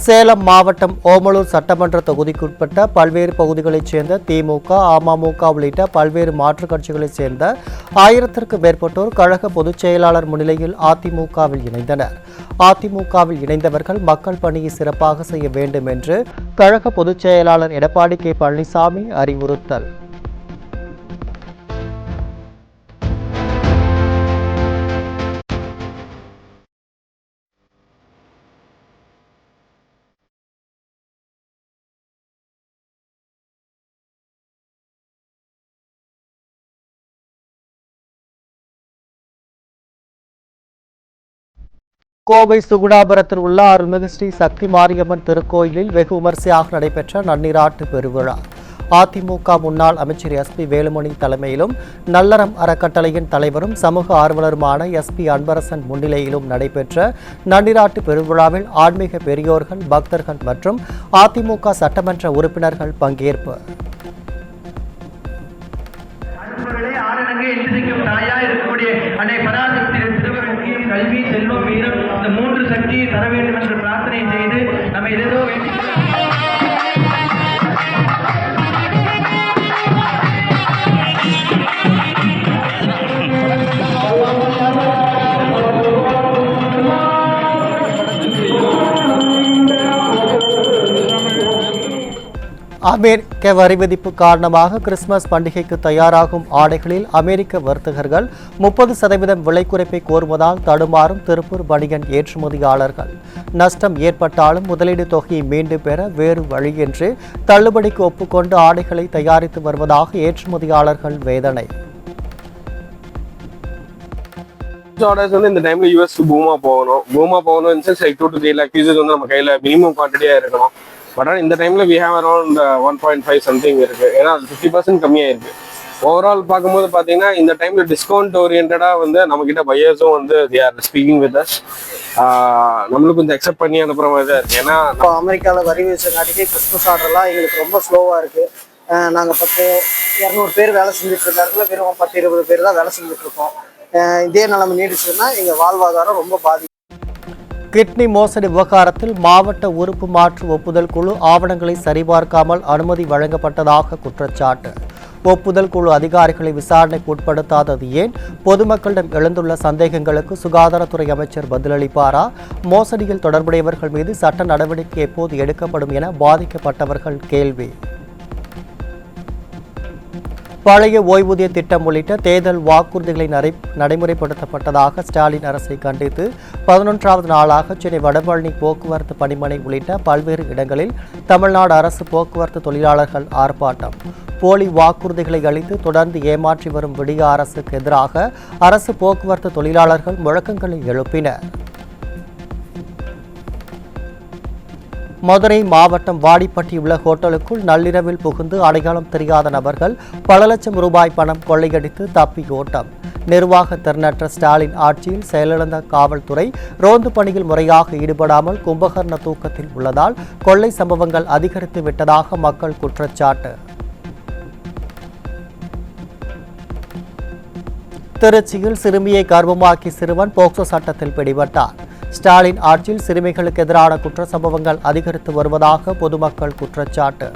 சேலம் மாவட்டம் ஓமலூர் சட்டமன்ற தொகுதிக்குட்பட்ட பல்வேறு பகுதிகளைச் சேர்ந்த திமுக, அமமுக உள்ளிட்ட பல்வேறு மாற்றுக் கட்சிகளைச் சேர்ந்த 1000க்கும் மேற்பட்டோர் கழக பொதுச் செயலாளர் முன்னிலையில் அதிமுகவில் இணைந்தனர். அதிமுகவில் இணைந்தவர்கள் மக்கள் பணியை சிறப்பாக செய்ய வேண்டும் என்று கழக பொதுச் செயலாளர் எடப்பாடி கே. பழனிசாமி அறிவுறுத்தல். கோவை சுகுணாபுரத்தில் உள்ள அருள்மிகு ஸ்ரீ சக்தி மாரியம்மன் திருக்கோயிலில் வெகு விமரிசையாக நடைபெற்ற நன்னீராட்டு பெருவிழா அதிமுக முன்னாள் அமைச்சர் எஸ்.பி. வேலுமணி தலைமையிலும் நல்லறம் அறக்கட்டளையின் தலைவரும் சமூக ஆர்வலருமான எஸ்.பி. அன்பரசன் முன்னிலையிலும் நடைபெற்ற நன்னீராட்டு பெருவிழாவில் ஆன்மீக பெரியோர்கள், பக்தர்கள் மற்றும் அதிமுக சட்டமன்ற உறுப்பினர்கள் பங்கேற்பு. கல்வி, செல்வம், வீரம் இந்த 3 சக்தியை தர வேண்டும் என்று பிரார்த்தனை செய்து நம்ம ஏதோ அமெரிக்க வரி விதிப்பு காரணமாக கிறிஸ்துமஸ் பண்டிகைக்கு தயாராகும் ஆடைகளில் அமெரிக்க வர்த்தகர்கள் 30% விலை குறைப்பை கோருவதால் தடுமாறும் திருப்பூர் பனியன் ஏற்றுமதியாளர்கள். நஷ்டம் ஏற்பட்டாலும் முதலீடு தொகையை மீண்டும் பெற வேறு வழியின்றி தள்ளுபடிக்கு ஒப்புக்கொண்டு ஆடைகளை தயாரித்து வருவதாக ஏற்றுமதியாளர்கள் வேதனை. இந்த டைம்ல யூஎஸ் பூமா போகணும் incense like 2 to 3 lakh pieces வந்து நம்ம கையில மினிமம் குவான்டிட்டியா இருக்கணும். பட் ஆனால் இந்த டைம்ல வி ஹேவ் அரௌண்ட் 1.5 சம்திங் இருக்கு. ஏன்னா 50% கம்மியா இருக்கு. ஓவரால் பார்க்கும்போது பாத்தீங்கன்னா இந்த டைம்ல டிஸ்கவுண்ட் ஓரியன்டா வந்து நம்ம கிட்ட பையர்ஸும் வந்து they are speaking with us. நம்மளுக்கு கொஞ்சம் அக்செப்ட் பண்ணி அனுப்புற மாதிரி தான் இருக்கு. ஏன்னா இப்போ அமெரிக்காவில் வரி வீசங்காட்டிக்கு கிறிஸ்மஸ் ஆர்டர்லாம் எங்களுக்கு ரொம்ப ஸ்லோவாக இருக்கு. நாங்கள் 200 பேர் வேலை செஞ்சுட்டு இருக்க இடத்துல வெறும் 10-20 பேர் தான் வேலை செஞ்சுட்டு இருக்கோம். இதே நிலைமை நீடிச்சதுன்னா எங்கள் வாழ்வாதாரம் ரொம்ப பாதிக்கும். கிட்னி மோசடி விவகாரத்தில் மாவட்ட உறுப்பு மாற்று ஒப்புதல் குழு ஆவணங்களை சரிபார்க்காமல் அனுமதி வழங்கப்பட்டதாக குற்றச்சாட்டு. ஒப்புதல் குழு அதிகாரிகளை விசாரணைக்கு உட்படுத்தாதது ஏன்? பொதுமக்களிடம் எழுந்துள்ள சந்தேகங்களுக்கு சுகாதாரத்துறை அமைச்சர் பதிலளிப்பாரா? மோசடியில் தொடர்புடையவர்கள் மீது சட்ட நடவடிக்கை எப்போது எடுக்கப்படும் என பாதிக்கப்பட்டவர்கள் கேள்வி. பழைய ஓய்வூதிய திட்டம் உள்ளிட்ட தேர்தல் வாக்குறுதிகளை நடைமுறைப்படுத்தப்பட்டதாக ஸ்டாலின் அரசை கண்டித்து 11வது நாளாக சென்னை வடபழனி போக்குவரத்து பணிமனை உள்ளிட்ட பல்வேறு இடங்களில் தமிழ்நாடு அரசு போக்குவரத்து தொழிலாளர்கள் ஆர்ப்பாட்டம். போலி வாக்குறுதிகளை அளித்து தொடர்ந்து ஏமாற்றி வரும் விடிய அரசுக்கு எதிராக அரசு போக்குவரத்து தொழிலாளர்கள் முழக்கங்களை எழுப்பினர். மதுரை மாவட்டம் வாடிப்பட்டி உள்ள ஹோட்டலுக்குள் நள்ளிரவில் புகுந்து அடையாளம் தெரியாத நபர்கள் பல லட்சம் ரூபாய் பணம் கொள்ளையடித்து தப்பி ஓட்டம். நிர்வாக திறனற்ற ஸ்டாலின் ஆட்சியில் செயலிழந்த காவல்துறை ரோந்து பணியில் முறையாக ஈடுபடாமல் கும்பகர்ண தூக்கத்தில் உள்ளதால் கொள்ளை சம்பவங்கள் அதிகரித்து விட்டதாக மக்கள் குற்றச்சாட்டு. திருச்சியில் சிறுமியை கர்ப்பமாக்கி சிறுவன் போக்சோ சட்டத்தில் பிடிபட்டார். ஸ்டாலின் ஆட்சியில் சிறுமிகளுக்கு எதிரான குற்ற சம்பவங்கள் அதிகரித்து வருவதாக பொதுமக்கள் குற்றச்சாட்டு.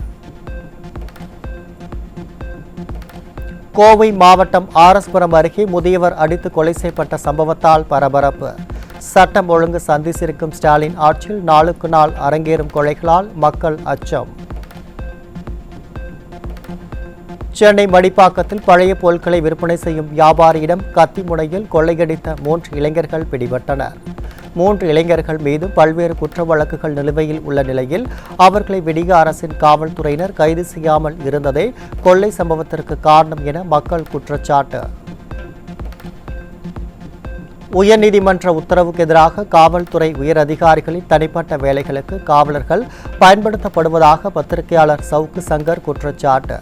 கோவை மாவட்டம் ஆர்எஸ்புரம் அருகே முதியவர் அடித்து கொலை செய்யப்பட்ட சம்பவத்தால் பரபரப்பு. சட்டம் ஒழுங்கு சந்திச்சிருக்கும் ஸ்டாலின் ஆட்சியில் நாளுக்கு நாள் அரங்கேறும் கொலைகளால் மக்கள் அச்சம். சென்னை மடிப்பாக்கத்தில் பழைய பொருட்களை விற்பனை செய்யும் வியாபாரியிடம் கத்தி முனையில் கொள்ளையடித்த 3 இளைஞர்கள் பிடிபட்டனர். 3 இளைஞர்கள் மீது பல்வேறு குற்ற வழக்குகள் நிலுவையில் உள்ள நிலையில் அவர்களை விடிய அரசின் காவல்துறையினர் கைது செய்யாமல் இருந்ததே கொள்ளை சம்பவத்திற்கு காரணம் என மக்கள் குற்றச்சாட்டு. உயர்நீதிமன்ற உத்தரவுக்கு எதிராக காவல்துறை உயர் அதிகாரிகளின் தனிப்பட்ட வேலைகளுக்கு காவலர்கள் பயன்படுத்தப்படுவதாக பத்திரிகையாளர் சவுக்கு சங்கர் குற்றச்சாட்டு.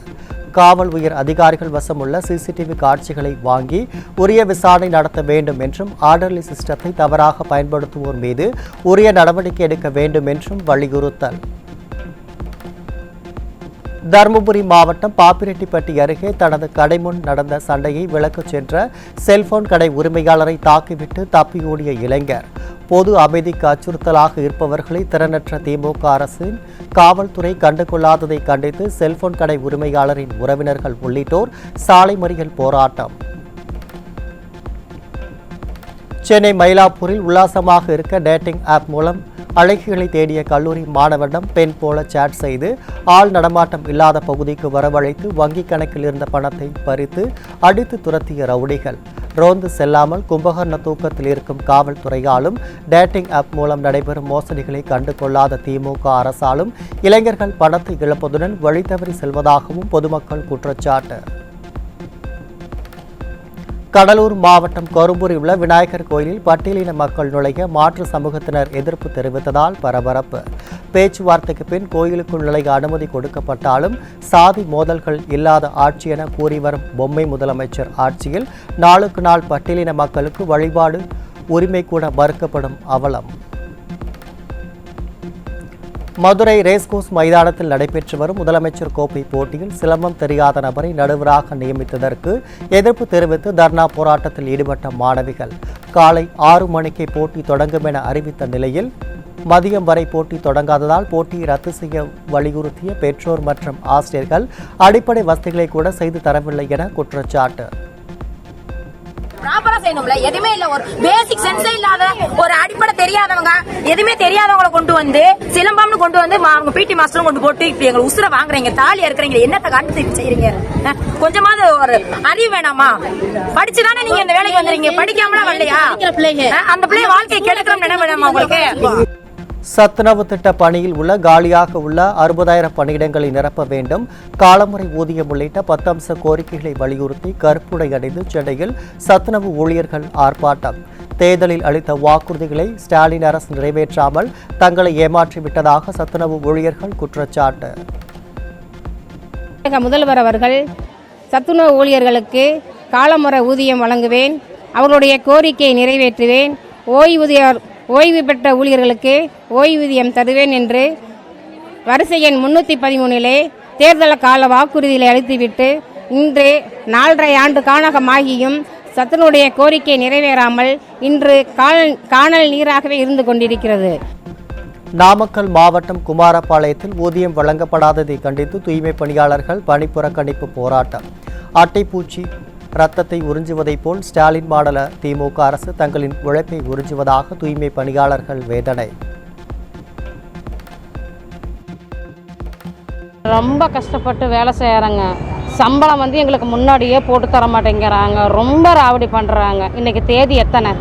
காவல் உயர் அதிகாரிகள் வசமுள்ள சிசிடிவி காட்சிகளை வாங்கி உரிய விசாரணை நடத்த வேண்டும் என்றும் ஆர்டர்லி சிஸ்டத்தை தவறாக பயன்படுத்துவோர் மீது உரிய நடவடிக்கை எடுக்க வேண்டும் என்றும் வலியுறுத்தல். தருமபுரி மாவட்டம் பாப்பிரெட்டிப்பட்டி அருகே தனது கடை முன் நடந்த சண்டையை விலக்கச் சென்ற செல்போன் கடை உரிமையாளரை தாக்கிவிட்டு தப்பியோடிய இளைஞர். பொது அமைதிக்கு அச்சுறுத்தலாக இருப்பவர்களை திறனற்ற திமுக அரசின் காவல்துறை கண்டுகொள்ளாததை கண்டித்து செல்போன் கடை உரிமையாளரின் உறவினர்கள் உள்ளிட்டோர் சாலை மறியல் போராட்டம். சென்னை மயிலாப்பூரில் உல்லாசமாக இருக்க டேட்டிங் ஆப் மூலம் அழகிகளை தேடிய கல்லூரி மாணவரிடம் பெண் போல சேட் செய்து ஆள் நடமாட்டம் இல்லாத பகுதிக்கு வரவழைத்து வங்கிக் கணக்கில் இருந்த பணத்தை பறித்து அடித்து துரத்திய ரவுடிகள். ரோந்து செல்லாமல் கும்பகர்ண தூக்கத்தில் இருக்கும் காவல்துறையாலும் டேட்டிங் ஆப் மூலம் நடைபெறும் மோசடிகளை கண்டுகொள்ளாத திமுக அரசாலும் இளைஞர்கள் பணத்தை இழப்பதுடன் வழி தவறி செல்வதாகவும் பொதுமக்கள் குற்றச்சாட்டு. கடலூர் மாவட்டம் கொரும்பூரில் உள்ள விநாயகர் கோயிலில் பட்டியலின மக்கள் நுழைய மாற்று சமூகத்தினர் எதிர்ப்பு தெரிவித்ததால் பரபரப்பு. பேச்சுவார்த்தைக்கு பின் கோயிலுக்குள் நுழைய அனுமதி கொடுக்கப்பட்டாலும் சாதி மோதல்கள் இல்லாத ஆட்சி என கூறி வரும் பொம்மை முதலமைச்சர் ஆட்சியில் நாளுக்கு நாள் பட்டியலின மக்களுக்கு வழிபாடு உரிமை கூட மறுக்கப்படும் அவலம். மதுரை ரேஸ்கோர்ஸ் மைதானத்தில் நடைபெற்று வரும் முதலமைச்சர் கோப்பை போட்டியில் சிலம்பம் தெரியாத நபரை நடுவராக நியமித்ததற்கு எதிர்ப்பு தெரிவித்து தர்ணா போராட்டத்தில் ஈடுபட்ட மாணவிகள் காலை 6 மணிக்கு போட்டி தொடங்கும் என அறிவித்த நிலையில் மதியம் வரை போட்டி தொடங்காததால் போட்டியை ரத்து செய்ய வலியுறுத்திய பெற்றோர் மற்றும் ஆசிரியர்கள் அடிப்படை வசதிகளை கூட செய்து தரவில்லை என குற்றச்சாட்டு. ப்ராப்பரா செய்யணும்ல, எதுவுமே இல்ல. ஒரு பேசிக் சென்ஸே இல்லாத ஒரு அடிப்படை தெரியாதவங்க, எதுவுமே தெரியாதவங்களை கொண்டு வந்து சிலம்பம்னு கொண்டு வந்து அவங்க பிடி மாஸ்டரும் கொண்டு போட்டு இப்ப எங்க உசுர வாங்குறீங்க, தாலியா இருக்கிறீங்க, என்னத்தை காட்டு செய்யறீங்க? கொஞ்சமாவது ஒரு அறிவு வேணாமா? படிச்சுதானே நீங்க இந்த வேலைக்கு வந்துறீங்க, படிக்காமலாம் வரலையா? அந்த பிள்ளைய வாழ்க்கையை கெடுக்கணும்னு என்ன வேணாமா உங்களுக்கு? சத்துணவு திட்ட பணியில் உள்ள காலியாக உள்ள 60,000 பணியிடங்களை நிரப்ப வேண்டும், காலமுறை ஊதியம் உள்ளிட்ட 10 அம்ச கோரிக்கைகளை வலியுறுத்தி கருப்புடை அணிந்து சென்னையில் சத்துணவு ஊழியர்கள் ஆர்ப்பாட்டம். தேர்தலில் அளித்த வாக்குறுதிகளை ஸ்டாலின் அரசு நிறைவேற்றாமல் தங்களை ஏமாற்றிவிட்டதாக சத்துணவு ஊழியர்கள் குற்றச்சாட்டு. முதல்வர் அவர்கள் சத்துணவு ஊழியர்களுக்கு காலமுறை ஊதியம் வழங்குவேன், அவர்களுடைய கோரிக்கையை நிறைவேற்றுவேன், ஓய்வு பெற்ற ஊழியர்களுக்கு ஓய்வூதியம் தருவேன் என்று வரிசை எண் 313 தேர்தல் கால வாக்குறுதிகளை அளித்துவிட்டு இன்று 4.5 ஆண்டு காலமாகியும் சத்துணவுடைய கோரிக்கை நிறைவேறாமல் இன்று காணல் நீராகவே இருந்து கொண்டிருக்கிறது. நாமக்கல் மாவட்டம் குமாரபாளையத்தில் ஊதியம் வழங்கப்படாததை கண்டித்து தூய்மை பணியாளர்கள் பணிப்புறக்கணிப்பு போராட்டம். அட்டைப்பூச்சி ரத்தத்தை உறிஞ்சுவதைப் போல் ஸ்டாலின் மாடல திமுக அரசு தங்களின் உழைப்பை உறிஞ்சுவதாக தூய்மை பணியாளர்கள் வேதனை. ரொம்ப கஷ்டப்பட்டு வேலை செய்யறாங்க, சம்பளம் எங்களுக்கு முன்னாடியே போட்டு தர மாட்டேங்கிறாங்க, ரொம்ப ராவடி பண்றாங்க. இன்னைக்கு தேதி எத்தனை,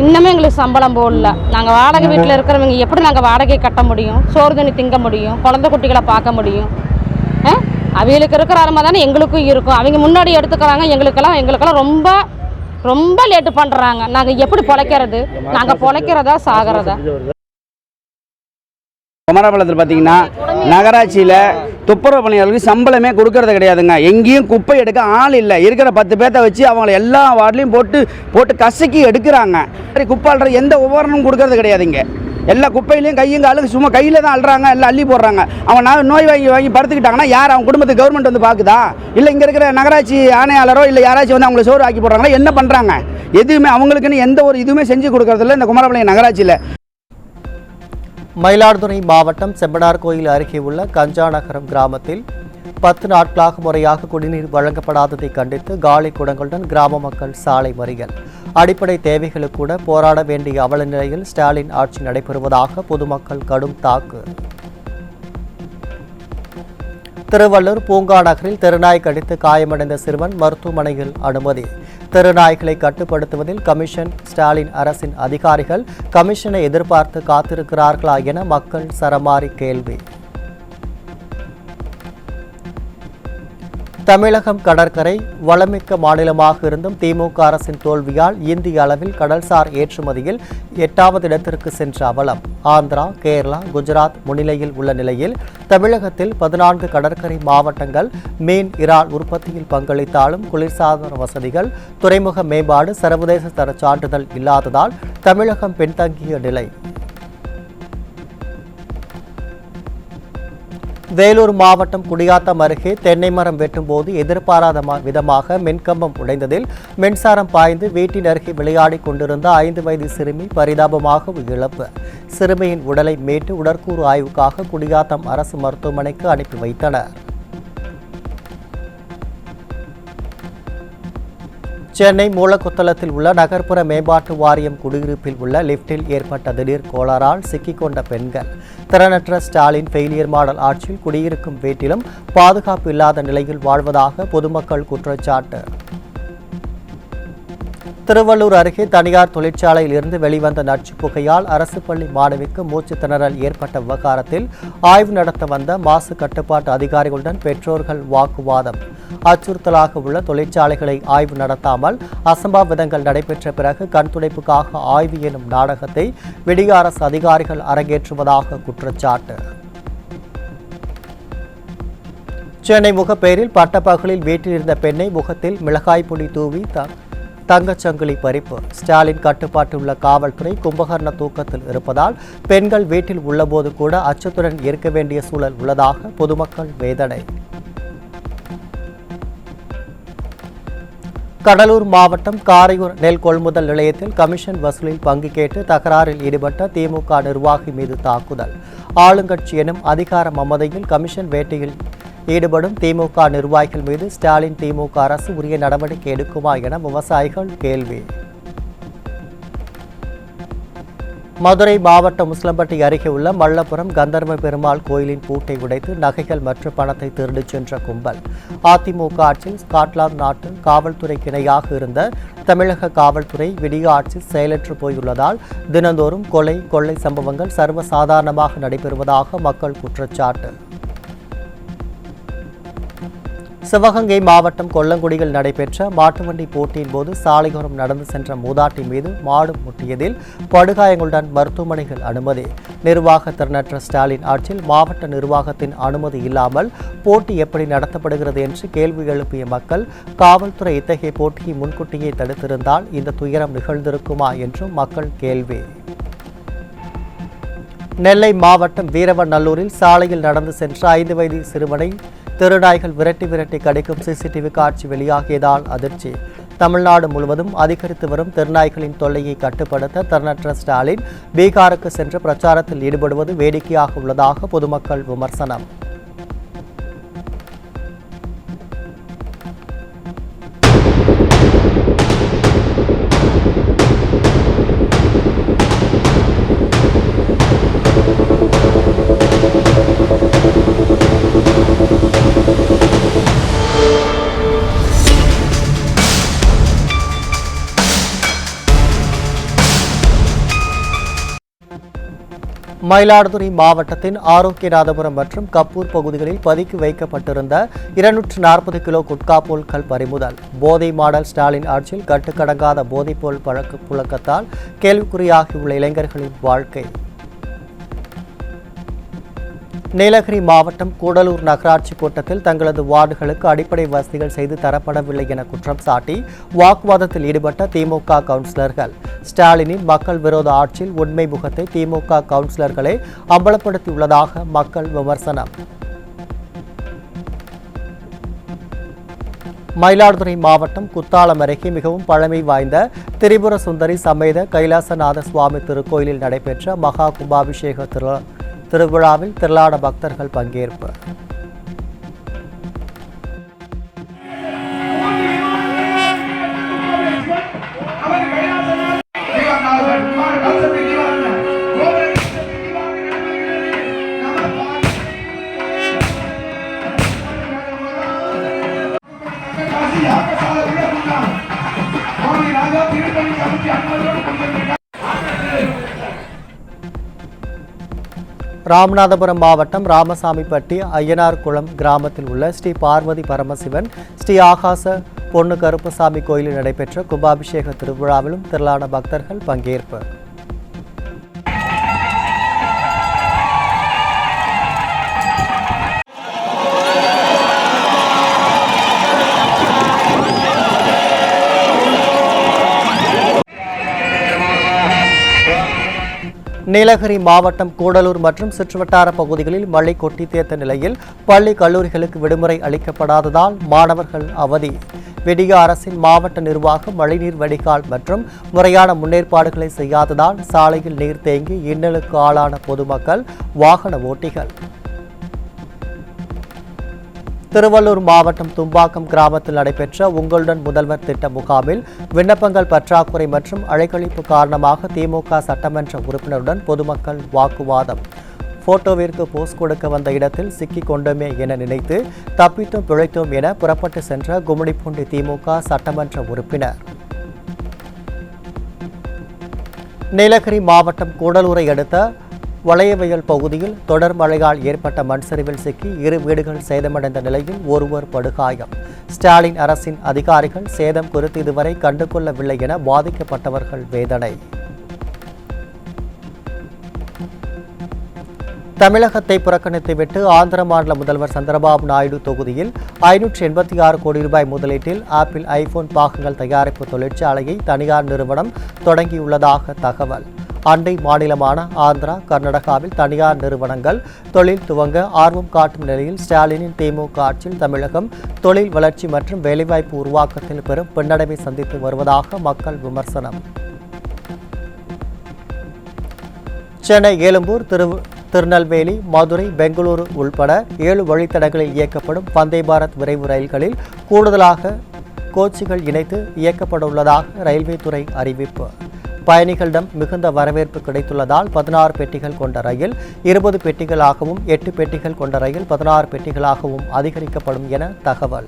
இன்னுமே எங்களுக்கு சம்பளம் போடல. நாங்கள் வாடகை வீட்டில் இருக்கிறவங்க எப்படி நாங்கள் வாடகை கட்ட முடியும், சோறு தண்ணி திங்க முடியும், குழந்தை குட்டிகளை பார்க்க முடியும்? அவங்களுக்கு இருக்கிற அருமை தானே எங்களுக்கும் இருக்கும். அவங்க முன்னாடி எடுத்துக்கிறாங்க, எங்களுக்கெல்லாம் ரொம்ப ரொம்ப லேட்டு பண்ணுறாங்க. நாங்கள் எப்படி பொழைக்கிறது? நாங்கள் பொழைக்கிறதா சாகிறதா? குமாரபாளையத்தில் பார்த்தீங்கன்னா நகராட்சியில் துப்புரவு பணியாளர்களுக்கு சம்பளமே கொடுக்கறது கிடையாதுங்க. எங்கேயும் குப்பை எடுக்க ஆள் இல்லை. இருக்கிற 10 பேர்த்த வச்சு அவங்கள எல்லா வார்டிலையும் போட்டு கசக்கி எடுக்கிறாங்க. குப்பை அள்ளுற எந்த உபகரணமும் கொடுக்கறது கிடையாதுங்க. எல்லா குப்பையிலையும் கையும் காலுக்கு சும்மா கையில் தான் அள்ளுறாங்க, எல்லாம் அள்ளி போடுறாங்க. அவங்க நோய் வாங்கி படுத்துக்கிட்டாங்கன்னா யார் அவங்க குடும்பத்துக்கு கவர்மெண்ட் வந்து பார்க்குதா? இல்லை இங்கே இருக்கிற நகராட்சி ஆணையாளரோ இல்லை யாராச்சும் வந்து அவங்களை சோறு ஆக்கி போடுறாங்களா? என்ன பண்ணுறாங்க? எதுவுமே அவங்களுக்குன்னு எந்த ஒரு இதுவுமே செஞ்சு கொடுக்கறதில்ல இந்த குமாரபாளையம் நகராட்சியில். மயிலாடுதுறை மாவட்டம் செம்பனார் கோயில் அருகே உள்ள கஞ்சாநகரம் கிராமத்தில் 10 நாட்களாக முறையாக குடிநீர் வழங்கப்படாததை கண்டித்து காலி குடங்களுடன் கிராம மக்கள் சாலை மறியல். அடிப்படை தேவைகளுக்கு கூட போராட வேண்டிய அவல நிலையில் ஸ்டாலின் ஆட்சி நடைபெறுவதாக பொதுமக்கள் கடும் தாக்கு. திருவள்ளூர் பூங்கா நகரில் தெருநாய் கடித்து காயமடைந்த சிறுவன் மருத்துவமனையில் அனுமதி. தெருநாய்களை கட்டுப்படுத்துவதில் கமிஷன் ஸ்டாலின் அரசின் அதிகாரிகள் கமிஷனை எதிர்பார்த்து காத்திருக்கிறார்களா என மக்கள் சரமாரி கேள்வி. தமிழகம் கடற்கரை வளமிக்க மாநிலமாக இருந்தும் திமுக அரசின் தோல்வியால் இந்திய அளவில் கடல்சார் ஏற்றுமதியில் 8வது இடத்திற்கு சென்ற அவலம். ஆந்திரா, கேரளா, குஜராத் முன்னிலையில் உள்ள நிலையில் தமிழகத்தில் 14 கடற்கரை மாவட்டங்கள் மீன் இறால் உற்பத்தியில் பங்களித்தாலும் குளிர்சாதன வசதிகள், துறைமுக மேம்பாடு, சர்வதேச தர சான்றிதழ் இல்லாததால் தமிழகம் பின்தங்கிய நிலை. வேலூர் மாவட்டம் குடியாத்தம் அருகே தென்னை மரம் வெட்டும்போது எதிர்பாராத விதமாக மின்கம்பம் உடைந்ததில் மின்சாரம் பாய்ந்து வீட்டின் அருகே விளையாடிக் கொண்டிருந்த 5 வயது சிறுமி பரிதாபமாக உயிரிழப்பு. சிறுமியின் உடலை மீட்டு உடற்கூறு ஆய்வுக்காக குடியாத்தம் அரசு மருத்துவமனைக்கு அனுப்பி வைத்தனர். சென்னை மூலக்குத்தளத்தில் உள்ள நகர்ப்புற மேம்பாட்டு வாரியம் குடியிருப்பில் உள்ள லிப்டில் ஏற்பட்ட திடீர் கோளாறால் சிக்கிக்கொண்ட பெண்கள். திறனற்ற ஸ்டாலின் ஃபெயிலியர் மாடல் ஆட்சியில் குடியிருக்கும் வீட்டிலும் பாதுகாப்பு இல்லாத நிலையில் வாழ்வதாக பொதுமக்கள் குற்றச்சாட்டு. திருவள்ளூர் அருகே தனியார் தொழிற்சாலையில் இருந்து வெளிவந்த நச்சு புகையால் அரசு பள்ளி மாணவிக்கு மூச்சு திணறல் ஏற்பட்ட விவகாரத்தில் ஆய்வு நடத்த வந்த மாசு கட்டுப்பாட்டு அதிகாரிகளுடன் பெற்றோர்கள் வாக்குவாதம். அச்சுறுத்தலாக உள்ள தொழிற்சாலைகளை ஆய்வு நடத்தாமல் அசம்பாவிதங்கள் நடைபெற்ற பிறகு கண்துடைப்புக்காக ஆய்வு எனும் நாடகத்தை விடிய அரசு அதிகாரிகள் அரங்கேற்றுவதாக குற்றச்சாட்டு. சென்னை முகப்பேரில் பட்டப்பகலில் வீட்டில் இருந்த பெண்ணை முகத்தில் மிளகாய் பொடி தூவி தங்கச்சங்கிலி பறிப்பு. ஸ்டாலின் கட்டுப்பாட்டில் உள்ள காவல்துறை கும்பகர்ண தூக்கத்தில் இருப்பதால் பெண்கள் வீட்டில் உள்ளபோது கூட அச்சத்துடன் இருக்க வேண்டிய சூழல் உள்ளதாக பொதுமக்கள் வேதனை. கடலூர் மாவட்டம் காரையூர் நெல் கொள்முதல் நிலையத்தில் கமிஷன் வசூலில் பங்கு கேட்டு தகராறில் ஈடுபட்ட திமுக நிர்வாகி மீது தாக்குதல். ஆளுங்கட்சி எனும் அதிகார மமதையில் கமிஷன் வேட்டையில் ஈடுபடும் திமுக நிர்வாகிகள் மீது ஸ்டாலின் திமுக அரசு உரிய நடவடிக்கை எடுக்குமா என விவசாயிகள் கேள்வி. மதுரை மாவட்டம் முஸ்லம்பட்டி அருகே உள்ள மல்லபுரம் கந்தர்வ பெருமாள் கோயிலின் பூட்டை உடைத்து நகைகள் மற்றும் பணத்தை திருடிச் சென்ற கும்பல். அதிமுக ஆட்சியில் ஸ்காட்லாந்து நாட்டு காவல்துறைக்கு இணையாக இருந்த தமிழக காவல்துறை விடிய ஆட்சி செயலற்று போயுள்ளதால் தினந்தோறும் கொள்ளை சம்பவங்கள் சர்வசாதாரணமாக நடைபெறுவதாக மக்கள் குற்றச்சாட்டு. சிவகங்கை மாவட்டம் கொல்லங்குடியில் நடைபெற்ற மாட்டுவண்டி போட்டியின் போது சாலையோரம் நடந்து சென்ற மூதாட்டி மீது மாடு முட்டியதில் படுகாயங்களுடன் மருத்துவமனைகள் அனுமதி. நிர்வாக திறனற்ற ஸ்டாலின் ஆட்சியில் மாவட்ட நிர்வாகத்தின் அனுமதி இல்லாமல் போட்டி எப்படி நடத்தப்படுகிறது என்று கேள்வி எழுப்பிய மக்கள் காவல்துறை இத்தகைய போட்டியை முன்கூட்டியே தடுத்திருந்தால் இந்த துயரம் நிகழ்ந்திருக்குமா என்றும் மக்கள் கேள்வி. நெல்லை மாவட்டம் வீரவநல்லூரில் சாலையில் நடந்து சென்ற 5 வயது சிறுவனை திருநாய்கள் விரட்டி கடிக்கும் சிசிடிவி காட்சி வெளியாகியதால் அதிர்ச்சி. தமிழ்நாடு முழுவதும் அதிகரித்து வரும் திருநாய்களின் தொல்லையை கட்டுப்படுத்த திறனற்ற ஸ்டாலின் பீகாருக்கு சென்று பிரச்சாரத்தில் ஈடுபடுவது வேடிக்கையாக உள்ளதாக பொதுமக்கள் விமர்சனம். மயிலாடுதுறை மாவட்டத்தின் ஆரோக்கியநாதபுரம் மற்றும் கப்பூர் பகுதிகளில் பதுக்கி வைக்கப்பட்டிருந்த 240 கிலோ குட்கா பொருட்கள் பறிமுதல். போதை மாடல் ஸ்டாலின் ஆட்சியில் கட்டுக்கடங்காத போதைப்பொருள் புழக்கத்தால் கேள்விக்குறியாகியுள்ள இளைஞர்களின் வாழ்க்கை. நீலகிரி மாவட்டம் கூடலூர் நகராட்சி கூட்டத்தில் தங்களது வார்டுகளுக்கு அடிப்படை வசதிகள் செய்து தரப்படவில்லை என குற்றம் சாட்டி வாக்குவாதத்தில் ஈடுபட்ட திமுக கவுன்சிலர்கள். ஸ்டாலினின் மக்கள் விரோத ஆட்சியில் உண்மை முகத்தை திமுக கவுன்சிலர்களே அம்பலப்படுத்தியுள்ளதாக மக்கள் விமர்சனம். மயிலாடுதுறை மாவட்டம் குத்தாலம் அருகே மிகவும் பழமை வாய்ந்த திரிபுர சுந்தரி சமேத கைலாசநாத சுவாமி திருக்கோயிலில் நடைபெற்ற மகா கும்பாபிஷேக திருவிழாவில் திரளான பக்தர்கள் பங்கேற்பு. ராமநாதபுரம் மாவட்டம் ராமசாமிப்பட்டி ஐயனார்குளம் கிராமத்தில் உள்ள ஸ்ரீ பார்வதி பரமசிவன் ஸ்ரீ ஆகாச பொன்னு கருப்பசாமி கோயிலில் நடைபெற்ற கும்பாபிஷேக திருவிழாவிலும் திரளான பக்தர்கள் பங்கேற்பு. நீலகிரி மாவட்டம் கூடலூர் மற்றும் சுற்றுவட்டார பகுதிகளில் மழை கொட்டி தீர்த்த நிலையில் பள்ளி கல்லூரிகளுக்கு விடுமுறை அளிக்கப்படாததால் மாணவர்கள் அவதி. விடிய அரசின் மாவட்ட நிர்வாகம் மழைநீர் வடிகால் மற்றும் முறையான முன்னேற்பாடுகளை செய்யாததால் சாலையில் நீர் தேங்கி இன்னலுக்கு ஆளான பொதுமக்கள், வாகன ஓட்டிகள். திருவள்ளூர் மாவட்டம் தும்பாக்கம் கிராமத்தில் நடைபெற்ற உங்களுடன் முதல்வர் திட்ட முகாமில் விண்ணப்பங்கள் பற்றாக்குறை மற்றும் அழைக்கழிப்பு காரணமாக திமுக சட்டமன்ற உறுப்பினருடன் பொதுமக்கள் வாக்குவாதம். போட்டோவிற்கு போஸ் கொடுக்க வந்த இடத்தில் சிக்கிக் கொண்டோமே என நினைத்து தப்பித்தும் பிழைத்தோம் என புறப்பட்டு சென்ற கும்மிடிப்பூண்டி திமுக சட்டமன்ற உறுப்பினர். நீலகிரி மாவட்டம் கூடலூரை அடுத்த வளையவயல் பகுதியில் தொடர் மழையால் ஏற்பட்ட மண் சரிவில் சிக்கி 2 வீடுகள் சேதமடைந்த நிலையில் ஒருவர் படுகாயம். ஸ்டாலின் அரசின் அதிகாரிகள் சேதம் குறித்து இதுவரை கண்டுகொள்ளவில்லை என பாதிக்கப்பட்டவர்கள் வேதனை. தமிழகத்தை புறக்கணித்துவிட்டு ஆந்திர மாநில முதல்வர் சந்திரபாபு நாயுடு தொகுதியில் 586 கோடி ரூபாய் முதலீட்டில் ஆப்பிள் ஐபோன் பாகங்கள் தயாரிப்பு தொழிற்சாலையை தனியார் நிறுவனம் தொடங்கியுள்ளதாக தகவல். அண்டை மாநிலமான ஆந்திரா, கர்நாடகாவில் தனியார் நிறுவனங்கள் தொழில் துவங்க ஆர்வம் காட்டும் நிலையில் ஸ்டாலினின் திமுக ஆட்சியில் தமிழகம் தொழில் வளர்ச்சி மற்றும் வேலைவாய்ப்பு உருவாக்கத்தில் பெரும் பின்னடைவை சந்தித்து வருவதாக மக்கள் விமர்சனம். சென்னை, எழும்பூர், திருநெல்வேலி, மதுரை, பெங்களூரு உள்பட 7 வழித்தடங்களில் இயக்கப்படும் வந்தே பாரத் விரைவு ரயில்களில் கூடுதலாக கோச்சுகள் இணைத்து இயக்கப்பட உள்ளதாக ரயில்வே துறை அறிவிப்பு. பயணிகளிடம் மிகுந்த வரவேற்பு கிடைத்துள்ளதால் 16 பெட்டிகள் கொண்ட ரயில் 20 பெட்டிகளாகவும் 8 பெட்டிகள் கொண்ட ரயில் 16 பெட்டிகளாகவும் அதிகரிக்கப்படும் என தகவல்.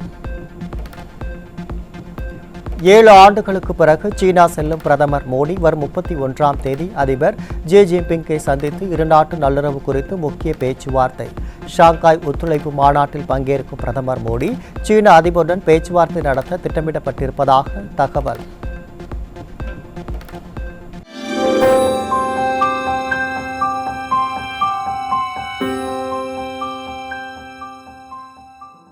7 ஆண்டுகளுக்கு பிறகு சீனா செல்லும் பிரதமர் மோடி வரும் 31ஆம் தேதி அதிபர் ஜி ஜின்பிங்கை சந்தித்து இருநாட்டு நல்லுறவு குறித்து முக்கிய பேச்சுவார்த்தை. ஷாங்காய் ஒத்துழைப்பு மாநாட்டில் பங்கேற்கும் பிரதமர் மோடி சீன அதிபருடன் பேச்சுவார்த்தை நடத்த திட்டமிடப்பட்டிருப்பதாக தகவல்.